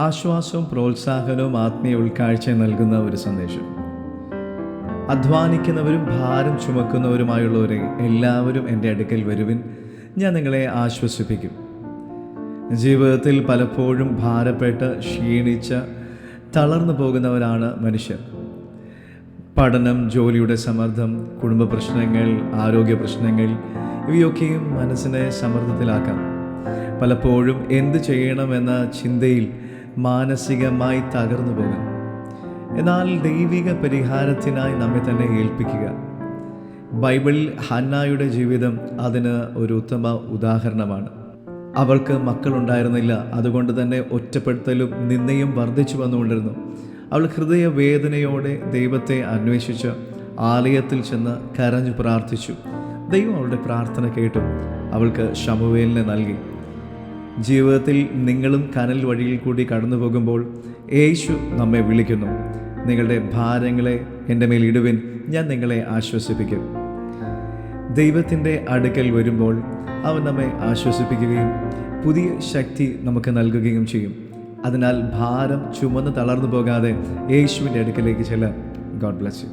ആശ്വാസവും പ്രോത്സാഹനവും ആത്മീയ ഉൾക്കാഴ്ചയും നൽകുന്ന ഒരു സന്ദേശം. അധ്വാനിക്കുന്നവരും ഭാരം ചുമക്കുന്നവരുമായുള്ളവരെ എല്ലാവരും എൻ്റെ അടുക്കൽ വരുവിൻ, ഞാൻ നിങ്ങളെ ആശ്വസിപ്പിക്കും. ജീവിതത്തിൽ പലപ്പോഴും ഭാരപ്പെട്ട് ക്ഷീണിച്ച് തളർന്നു പോകുന്നവരാണ് മനുഷ്യർ. പഠനം, ജോലിയുടെ സമ്മർദ്ദം, കുടുംബ പ്രശ്നങ്ങൾ, ആരോഗ്യ പ്രശ്നങ്ങൾ ഇവയൊക്കെയും മനസ്സിനെ സമ്മർദ്ദത്തിലാക്കാം. പലപ്പോഴും എന്ത് ചെയ്യണമെന്ന ചിന്തയിൽ മാനസികമായി തകർന്നു പോകാം. എന്നാൽ ദൈവിക പരിഹാരത്തിനായി നമ്മെ തന്നെ ഏൽപ്പിക്കുക. ബൈബിളിൽ ഹന്നായുടെ ജീവിതം അതിന് ഒരു ഉത്തമ ഉദാഹരണമാണ്. അവൾക്ക് മക്കളുണ്ടായിരുന്നില്ല. അതുകൊണ്ട് തന്നെ ഒറ്റപ്പെടുത്തലും നിന്ദയും വർദ്ധിച്ചു വന്നുകൊണ്ടിരുന്നു. അവൾ ഹൃദയവേദനയോടെ ദൈവത്തെ അന്വേഷിച്ച് ആലയത്തിൽ ചെന്ന് കരഞ്ഞു പ്രാർത്ഥിച്ചു. ദൈവം അവളുടെ പ്രാർത്ഥന കേട്ടു. അവൾക്ക് ശമൂവേലിനെ നൽകി. ജീവിതത്തിൽ നിങ്ങളും കനൽ വഴിയിൽ കൂടി കടന്നു പോകുമ്പോൾ യേശു നമ്മെ വിളിക്കുന്നു. നിങ്ങളുടെ ഭാരങ്ങളെ എൻ്റെ മേൽ ഇടുവിൻ, ഞാൻ നിങ്ങളെ ആശ്വസിപ്പിക്കും. ദൈവത്തിൻ്റെ അടുക്കൽ വരുമ്പോൾ അവൻ നമ്മെ ആശ്വസിപ്പിക്കുകയും പുതിയ ശക്തി നമുക്ക് നൽകുകയും ചെയ്യും. അതിനാൽ ഭാരം ചുമന്ന് തളർന്നു പോകാതെ യേശുവിൻ്റെ അടുക്കലേക്ക് ചെല്ലാം. God bless you.